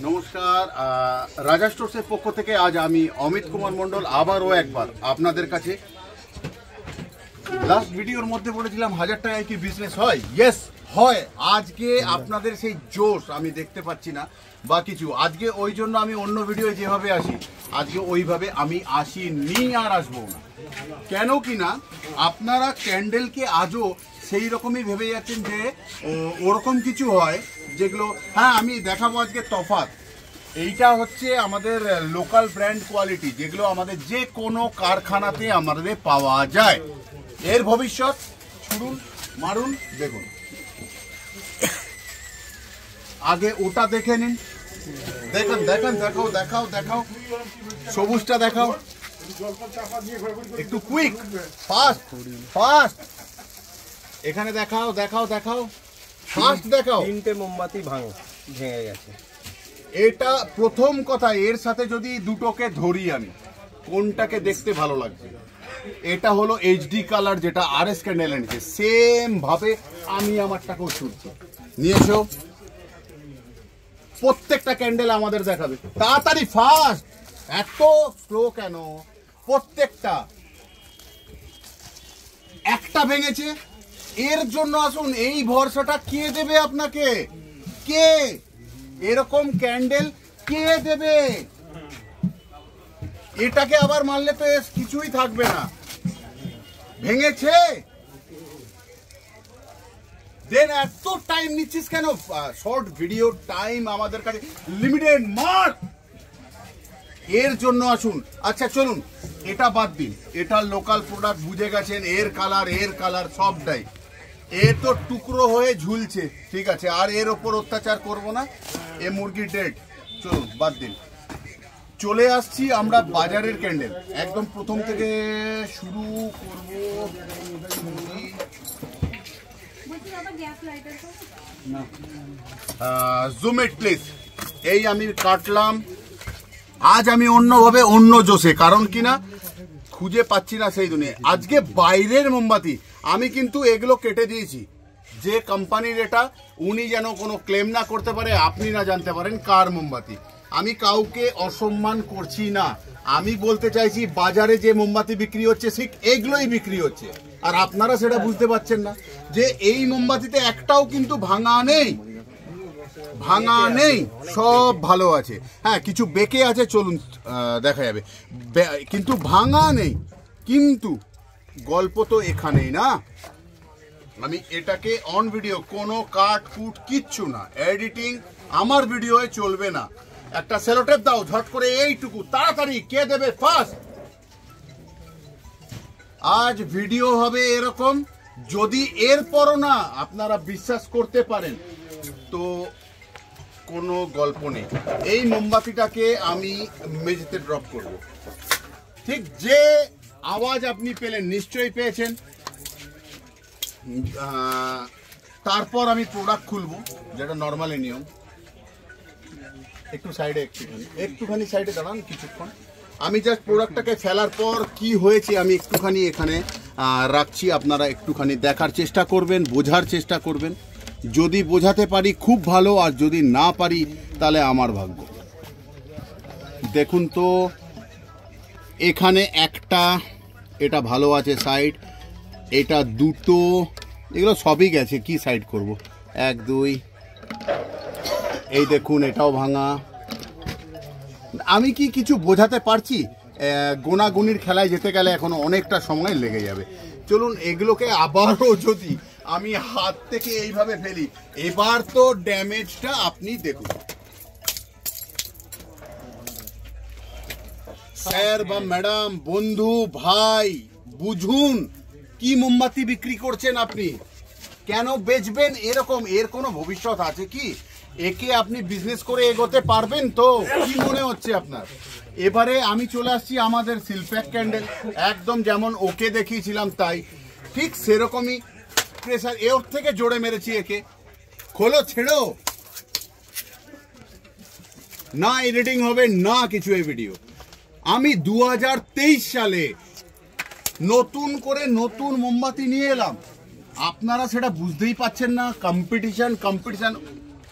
নমস্কার, রাজা স্টোর্সের পক্ষ থেকে আজ আমি অমিত কুমার মণ্ডল আবারও একবার আপনাদের কাছে। লাস্ট ভিডিওর মধ্যে বলেছিলাম 1000 টাকায় কি বিজনেস হয়? ইয়েস হয়। আজকে আপনাদের সেই জোশ আমি দেখতে পাচ্ছি না বা কিছু, আজকে ওই জন্য আমি অন্য ভিডিও যেভাবে আসি আজকে ওইভাবে আমি আসিনি আর আসবো না। কেন কি না, আপনারা ক্যান্ডেলকে আজও সেই রকমই ভেবে যাচ্ছেন যে ওরকম কিছু হয় যেগুলো। হ্যাঁ, আমি দেখাবো আজকে তফাৎ। এইটা হচ্ছে আমাদের লোকাল ব্র্যান্ড কোয়ালিটি, যেগুলো আমাদের যে কোনো কারখানাতে আমাদের পাওয়া যায়। এর ভবিষ্যৎ ছুড়ুন মারুন দেখুন। আগে ওটা দেখে নিন, দেখেন দেখেন, দেখাও দেখাও দেখাও, সবুজটা দেখাও, একটু কুইক, ফাস্ট ফাস্ট, এখানে দেখাও দেখাও দেখাও, ফাস্ট দেখাও। 3টে মোমবাতি ভেঙে গেছে। এটা প্রথম কথা। এর সাথে যদি দুটোকে ধরি আমি, কোনটাকে দেখতে ভালো লাগছে? এটা হলো এইচডি কালার, যেটা আরএস ক্যান্ডেল এনেছে। সেম ভাবে আমি আমারটাকেও ছুটছি, নিয়ে এসো। প্রত্যেকটা ক্যান্ডেল আমাদের দেখাবে তাড়াতাড়ি, ফাস্ট। এত স্লো কেন? প্রত্যেকটা একটা ভেঙেছে, এর জন্য আসুন। এই ভরসাটা কে দেবে আপনাকে? কে? এরকম ক্যান্ডেল কে দেবে? এটাকে আবার মারলে তো কিছুই থাকবে না। ভেঙেছে, দেন এত টাইম নিচ্ছিস কেন? শর্ট ভিডিও টাইম আমাদের কাছে লিমিটেড, মার্ক। এর জন্য আসুন। আচ্ছা চলুন, এটা বাদ দিন, এটা লোকাল প্রোডাক্ট বুঝে গেছেন। এর কালার সবটাই। এ তো টুকরো হয়ে ঝুলছে, ঠিক আছে, আর এর ওপর অত্যাচার করব না। এ মুরগি ডেড, চলুন বাদ দিন। চলে আসছি আমরা বাজারের ক্যান্ডেল, একদম প্রথম থেকে শুরু করব। জুমেট প্লিজ। এই আমি কাটলাম। আজ আমি অন্যভাবে, অন্য জোশে, কারণ কিনা খুঁজে পাচ্ছি না সেই দুনিয়া। আজকে বাইরের মোমবাতি আমি কিন্তু এগুলো কেটে দিয়েছি। যে কোম্পানির এটা, উনি যেন কোনো ক্লেম না করতে পারে, আপনি না জানতে পারেন কার মোমবাতি। আমি কাউকে অসম্মান করছি না। আমি বলতে চাইছি বাজারে যে মোমবাতি বিক্রি হচ্ছে ঠিক এগুলোই বিক্রি হচ্ছে, আর আপনারা সেটা বুঝতে পারছেন না যে এই মোমবাতিতে একটাও কিন্তু ভাঙা নেই, ভাঙা নেই, সব ভালো আছে। হ্যাঁ, কিছু বেঁকে আছে, চলুন দেখা যাবে, কিন্তু ভাঙা নেই। কিন্তু গল্প তো এখানেই না। আমি এটাকে অন ভিডিও, কোনো কাট কুট কিচ্ছু না, এডিটিং আমার ভিডিওয়ে চলবে না। একটা সেলোটেপ দাও ঝট করে, এইটুকু তাড়াতাড়ি, কে দেবে ফার্স্ট? আজ ভিডিও হবে এরকম। যদি এরপরও না আপনারা বিশ্বাস করতে পারেন তো কোনো গল্প নেই। এই মোমবাতিটাকে আমি মেঝেতে ড্রপ করব। ঠিক যে আওয়াজ আপনি পেলেন, নিশ্চয়ই পেয়েছেন। তারপর আমি প্রোডাক্ট খুলবো, যেটা নর্মালি নিয়ম। একটু সাইডে, একটুখানি সাইডে দাঁড়ান কিছুক্ষণ। আমি জাস্ট প্রোডাক্টটাকে ফেলার পর কি হয়েছে আমি একটুখানি এখানে রাখছি। আপনারা একটুখানি দেখার চেষ্টা করবেন, বোঝার চেষ্টা করবেন। যদি বোঝাতে পারি খুব ভালো, আর যদি না পারি তাহলে আমার ভাগ্য। দেখুন তো, এখানে একটা, এটা ভালো আছে সাইড, এটা দুটো, এগুলো সবই গেছে, কি সাইড করব? 1 2, এই দেখুন এটাও ভাঙা। আমি কি কিছু বোঝাতে পারছি? গোনাগুনির খেলায় যেতে গেলে এখনো অনেকটা সময় লেগে যাবে। চলুন এগুলোকে আবারও যদি আমি হাত থেকে এইভাবে ফেলি, এবার তো ড্যামেজটা আপনি দেখুন। স্যার বা ম্যাডাম, বন্ধু, ভাই, বুঝুন কি মোমবাতি বিক্রি করছেন আপনি, কেন বেচবেন এরকম? এর কোনো ভবিষ্যৎ আছে কি? একে আপনি বিজনেস করে এগোতে পারবেন তো? কি মনে হচ্ছে আপনার? এবারে আমি চলে আসছি আমাদের সিলপ্যাক ক্যান্ডেল, একদম যেমন ওকে দেখিয়েছিলাম তাই ঠিক সেরকমই প্রেসার এর থেকে জোরে মেরেছি একে। খোলো, ছেড়ো না, এডিটিং হবে না কিছু। এই ভিডিও আমি 2023 সালে নতুন করে নতুন মোমবাতি নিয়ে এলাম, আপনারা সেটা বুঝতেই পাচ্ছেন না। কম্পিটিশন কম্পিটিশন,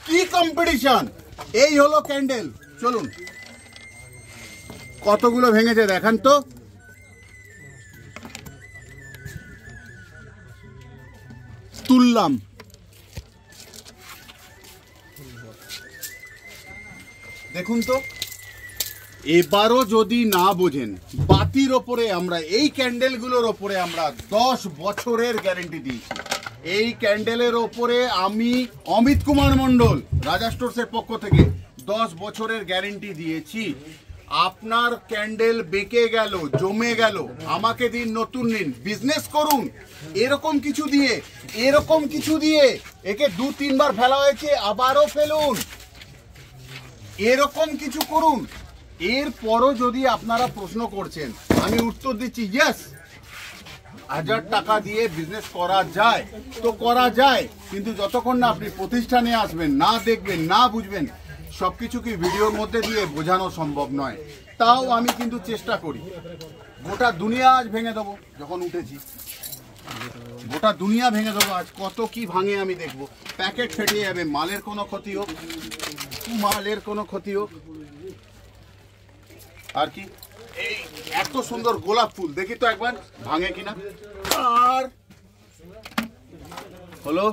কি কম্পিটিশন? এই হলো ক্যান্ডেল। চলুন কতগুলো ভেঙেছে দেখান তো। তুললাম, দেখুন তো। এবারও যদি না বোঝেন, বাতির ওপরে আমরা এই ক্যান্ডেলগুলোর ওপরে আমরা 10 বছরের গ্যারেন্টি দিয়েছি। এই ক্যান্ডেলের ওপরে আমি অমিত কুমার মণ্ডল রাজা স্টোরসের পক্ষ থেকে 10 বছরের গ্যারেন্টি দিয়েছি। আপনার ক্যান্ডেল বেঁকে গেল, জমে গেল, আমাকে দিন, নতুন নিন, বিজনেস করুন। এরকম কিছু দিয়ে, এরকম কিছু দিয়ে একে 2-3 বার ফেলা হয়েছে, আবারও ফেলুন, এরকম কিছু করুন। এরপরও যদি আপনারা প্রশ্ন করছেন, আমি উত্তর দিচ্ছি ইয়েস, 1000 টাকা দিয়ে বিজনেস করা যায় তো করা যায়, কিন্তু যতক্ষণ না আপনি প্রতিষ্ঠানে আসবেন, না দেখবেন, না বুঝবেন, সবকিছু কি ভিডিওর মধ্যে দিয়ে বোঝানো সম্ভব নয়। তাও আমি কিন্তু চেষ্টা করি। গোটা দুনিয়া আজ ভেঙে দেবো, যখন উঠেছি গোটা দুনিয়া ভেঙে দেবো। আজ কত কি ভাঙে আমি দেখবো। প্যাকেট ফেটে যাবে, মালের কোনো ক্ষতি হোক, মালের কোনো ক্ষতি হোক। আর কি এই এত সুন্দর গোলাপ ফুল, দেখি তো একবার ভাঙে কিনা। আর হলো,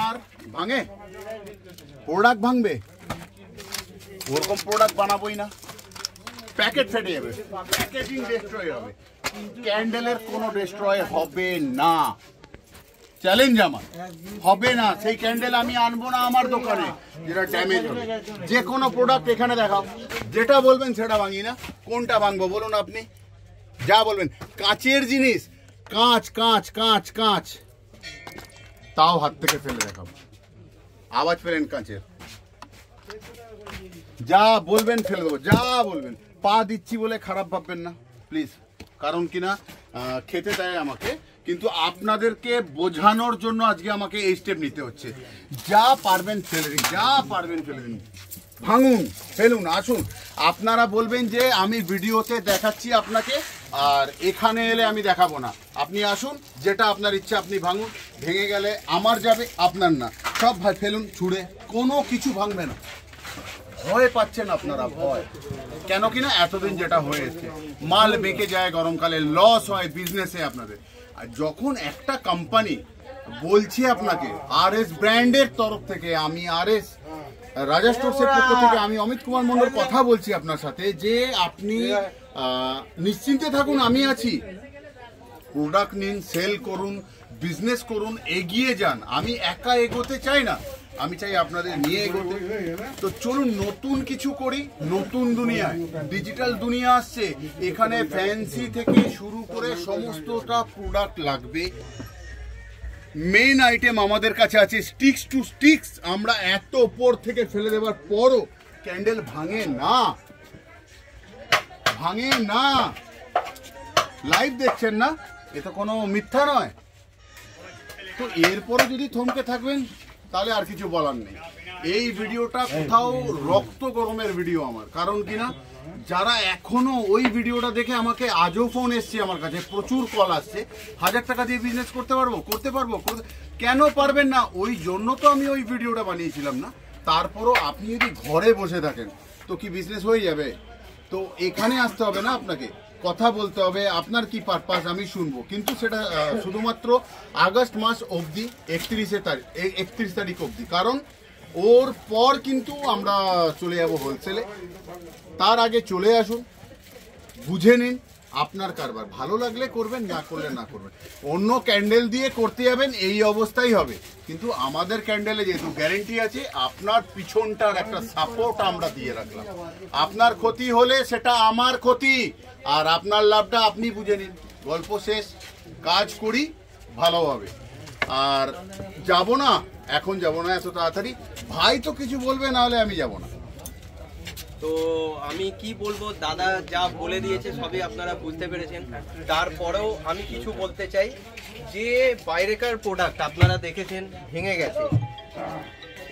আর ভাঙে, প্রোডাক্ট ভাঙবে, ওরকম প্রোডাক্ট বানাবোই না। প্যাকেট ফেটে যাবে, প্যাকেজিং ডিস্ট্রয় হবে, ক্যান্ডেলের কোনো ডিস্ট্রয় হবে না। চ্যালেঞ্জ আমার, হবে না। সেই ক্যান্ডেল আমি আনবো না আমার দোকানে যেটা ড্যামেজ হবে। যে কোনো প্রোডাক্ট এখানে দেখাও, যেটা বলবেন সেটা ভাঙি না। কোনটা ভাঙবো বলুন আপনি, যা বলবেন। কাঁচের জিনিস, কাঁচ কাঁচ কাঁচ কাঁচ, তাও হাত থেকে ফেলে দেখাবো। আওয়াজ পেলেন কাঁচের, যা বলবেন ফেলে দেবো, যা বলবেন। পা দিচ্ছি বলে খারাপ ভাববেন না প্লিজ, কারণ কিনা খেতে দেয় আমাকে, কিন্তু আপনাদেরকে বোঝানোর জন্য আজকে আমাকে এই স্টেপ নিতে হচ্ছে। যা পারবেন ফেলে দিন, যা পারবেন ফেলে দিন, ভাঙুন, ফেলুন। আসুন, আপনারা বলবেন যে আমি ভিডিওতে দেখাচ্ছি আপনাকে, আর এখানে এলে আমি দেখাবো না। আপনি আসুন, যেটা আপনার ইচ্ছা আপনি ভাঙুন। ভেঙে গেলে আমার যাবে, আপনার না। সব ভাই ফেলুন ছুঁড়ে, কোনো কিছু ভাঙবে না। ভয় পাচ্ছেন আপনারা, ভয় কেন? কিনা এতদিন যেটা হয়েছে, মাল বেঁকে যায়, গরমকালে লস হয় বিজনেসে আপনাদের। আর যখন একটা কোম্পানি বলছি আপনাকে, RS ব্র্যান্ডের তরফ থেকে, আমি RS রাজা স্টোরসের পক্ষ থেকে আমি অমিত কুমার মণ্ডল কথা বলছি আপনার সাথে, যে আপনি নিশ্চিন্তে থাকুন, আমি আছি। প্রোডাক্ট নিন, সেল করুন, বিজনেস করুন, এগিয়ে যান। আমি একা এগোতে চাই না, আমি চাই আপনাদের নিয়ে এগোতে। তো চলুন নতুন কিছু করি। নতুন দুনিয়ায়, ডিজিটাল দুনিয়া আসছে, এখানে ফ্যান্সি থেকে শুরু করে সমস্তটা প্রোডাক্ট লাগবে। মেইন আইটেম আমাদের কাছে আছে স্টিক্স টু স্টিক্স। আমরা এত উপর থেকে ফেলে দেওয়ার পরও ক্যান্ডেল ভাঙে না, ভাঙে না। লাইভ দেখছেন না, এ তো কোনো মিথ্যা নয়। তো এরপরে যদি থমকে থাকবেন তাহলে আর কিছু বলার নেই। এই ভিডিওটা কোথাও রক্ত গরমের ভিডিও আমার, কারণ কিনা যারা এখনো ওই ভিডিওটা দেখে, আমাকে আজও ফোন এসছে আমার কাছে, প্রচুর কল আসছে, 1000 টাকা দিয়ে বিজনেস করতে পারবো, করতে পারবো। কেন পারবেন না? ওই জন্য তো আমি ওই ভিডিওটা বানিয়েছিলাম না। তারপরও আপনি যদি ঘরে বসে থাকেন তো কি বিজনেস হয়ে যাবে? তো এখানে আসতে হবে না, আপনাকে কথা বলতে হবে, আপনার কি পারপাস আমি শুনবো। কিন্তু সেটা শুধুমাত্র আগস্ট মাস অবধি, 31 তারিখ অবধি, কারণ ওর পর কিন্তু আমরা চলে যাব হোলসেলে। তার আগে চলে আসুন, বুঝে নিন আপনার কারবার। ভালো লাগলে করবেন, না করলে না করবেন। অন্য ক্যান্ডেল দিয়ে করতে যাবেন, এই অবস্থাই হবে। কিন্তু আমাদের ক্যান্ডেলে যেহেতু গ্যারেন্টি আছে, আপনার পিছনটার একটা সাপোর্ট আমরা দিয়ে রাখলাম। আপনার ক্ষতি হলে সেটা আমার ক্ষতি, আর আপনার লাভটা আপনি বুঝে নিন। গল্প শেষ। কাজ করি ভালোভাবে, আর যাব না এখন যাব না এত তাড়াতাড়ি, ভাই তো কিছু বলবে, না হলে আমি যাব না। তো আমি কি বলবো, দাদা যা বলে দিয়েছে সবই আপনারা বুঝতে পেরেছেন। তারপরেও আমি কিছু বলতে চাই, যে বাইরেকার প্রোডাক্ট আপনারা দেখেছেন ভেঙে গেছে,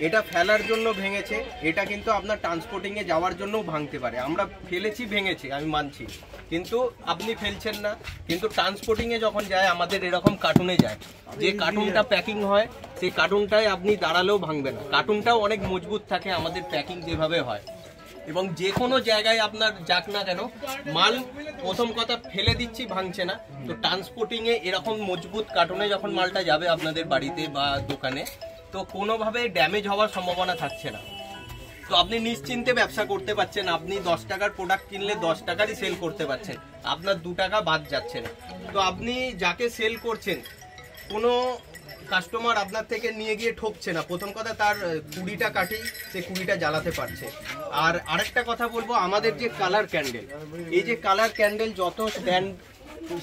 এটা ফেলার জন্য ভেঙেছে, এটা কিন্তু আপনার ট্রান্সপোর্টিংয়ে যাওয়ার জন্যও ভাঙতে পারে। আমরা ফেলেছি, ভেঙেছে, আমি মানছি, কিন্তু আপনি ফেলছেন না। কিন্তু ট্রান্সপোর্টিংয়ে যখন যায় আমাদের এরকম কার্টুনে যায়, যে কার্টুনটা প্যাকিং হয় সেই কার্টুনটায় আপনি দাঁড়ালেও ভাঙবে না। কার্টুনটাও অনেক মজবুত থাকে আমাদের প্যাকিং যেভাবে হয়। এবং যে কোনো জায়গায় আপনার যাক না কেন, মাল প্রথম কথা ফেলে দিচ্ছি, ভাঙছে না। তো ট্রান্সপোর্টিংয়ে এরকম মজবুত কার্টুনে যখন মালটা যাবে আপনাদের বাড়িতে বা দোকানে, তো কোনোভাবে ড্যামেজ হওয়ার সম্ভাবনা থাকছে না। তো আপনি নিশ্চিন্তে ব্যবসা করতে পারছেন। আপনি 10 টাকার প্রোডাক্ট কিনলে 10 টাকারই সেল করতে পারছেন, আপনার 2 টাকা বাদ যাচ্ছে না। তো আপনি যাকে সেল করছেন, কোনো কাস্টমার আপনার থেকে নিয়ে গিয়ে ঠকছে না। প্রথম কথা, তার 20টা কাঠেই সে 20টা জ্বালাতে পারছে। আর আরেকটা কথা বলবো, আমাদের যে কালার ক্যান্ডেল, এই যে কালার ক্যান্ডেল যত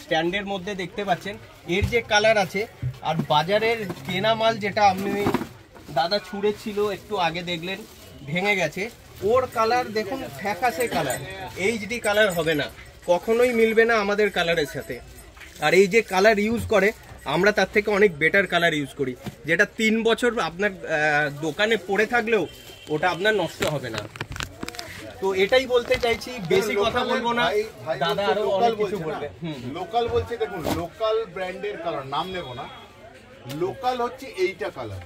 স্ট্যান্ডের মধ্যে দেখতে পাচ্ছেন, এর যে কালার আছে, আর বাজারের কেনা মাল যেটা আপনি দাদা ছুঁড়েছিল একটু আগে দেখলেন ভেঙে গেছে, ওর কালার দেখুন ফ্যাকাশে কালার, এইচডি কালার হবে না, কখনোই মিলবে না আমাদের কালারের সাথে। আর এই যে কালার ইউজ করে, আমরা তার থেকে অনেক বেটার কালার ইউজ করি, যেটা 3 বছর আপনার দোকানে পড়ে থাকলেও ওটা আপনার নষ্ট হবে না। তো এটাই বলতে চাইছি, বেশি কথা বলবো না, দাদা আরো অনেক কিছু বলবে। লোকাল বলছে, দেখুন লোকাল ব্র্যান্ডের কালার, নাম নেব না, লোকাল হচ্ছে এইটা কালার,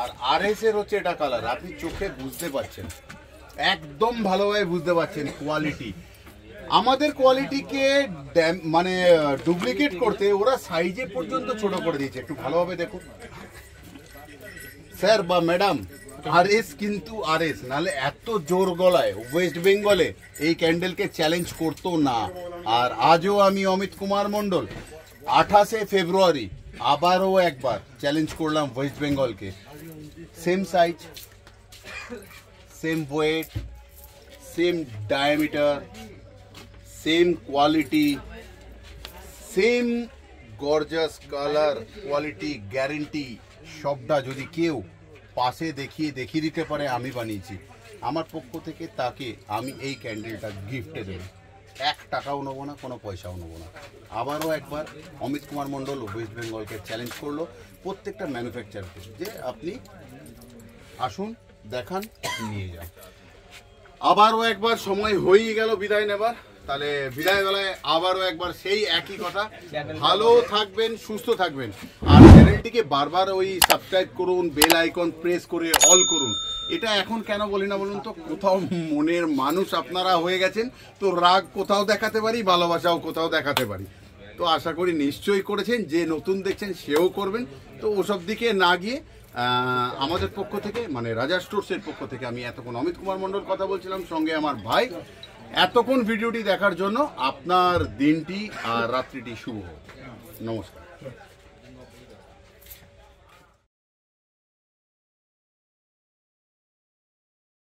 আর আরএস এর হচ্ছে এটা কালার। আপনি চোখে বুঝতে পারছেন, একদম ভালোভাবে বুঝতে পারছেন কোয়ালিটি। আমাদের কোয়ালিটিকে মানে ডুপ্লিকেট করতে ওরা সাইজে পর্যন্ত ছোট করে দিয়েছে। একটু ভালোভাবে দেখুন স্যার বা ম্যাডাম, আরএস কিন্তু আরএস, নাহলে এত জোর গলায় ওয়েস্ট বেঙ্গলে এই ক্যান্ডেলকে চ্যালেঞ্জ করতো না। আর আজও আমি অমিত কুমার মণ্ডল 28শে ফেব্রুয়ারি আবারও একবার চ্যালেঞ্জ করলাম ওয়েস্ট বেঙ্গলকে। Same size, same weight, same diameter, same quality, same gorgeous colour, quality guarantee, সবটা যদি কেউ পাশে দেখিয়ে দিতে পারে, আমি বানিয়েছি, আমার পক্ষ থেকে তাকে আমি এই ক্যান্ডেলটা গিফটে দেবো। 1 টাকাও নেবো না, কোনো পয়সাও নেবো না। আবারও একবার অমিত কুমার মণ্ডল ওয়েস্ট বেঙ্গলকে চ্যালেঞ্জ করলো, প্রত্যেকটা ম্যানুফ্যাকচারকে, যে আপনি আসুন, দেখান, নিয়ে যান। আবারও একবার সময় হয়েই গেল বিদায় নেবার, তাহলে বিদায় বেলায় আবারও একবার সেই একই কথা, ভালো থাকবেন, সুস্থ থাকবেন, আর চ্যানেলটিকে বারবার ওই সাবস্ক্রাইব করুন, বেল আইকন প্রেস করে অল করুন। এটা এখন কেন বলি না বলুন তো, কোথাও মনের মানুষ আপনারা হয়ে গেছেন, তো রাগ কোথাও দেখাতে পারি, ভালোবাসাও কোথাও দেখাতে পারি। তো আশা করি নিশ্চয়ই করেছেন, যে নতুন দেখছেন সেও করবেন। তো ওসব দিকে না গিয়ে আমাদের পক্ষ থেকে, মানে রাজা স্টোরসের পক্ষ থেকে আমি এতক্ষণ অমিত কুমার মণ্ডল কথা বলছিলাম, সঙ্গে আমার ভাই। এতক্ষণ ভিডিওটি দেখার জন্য আপনার দিনটি আর রাত্রিটি শুভ হোক। নমস্কার।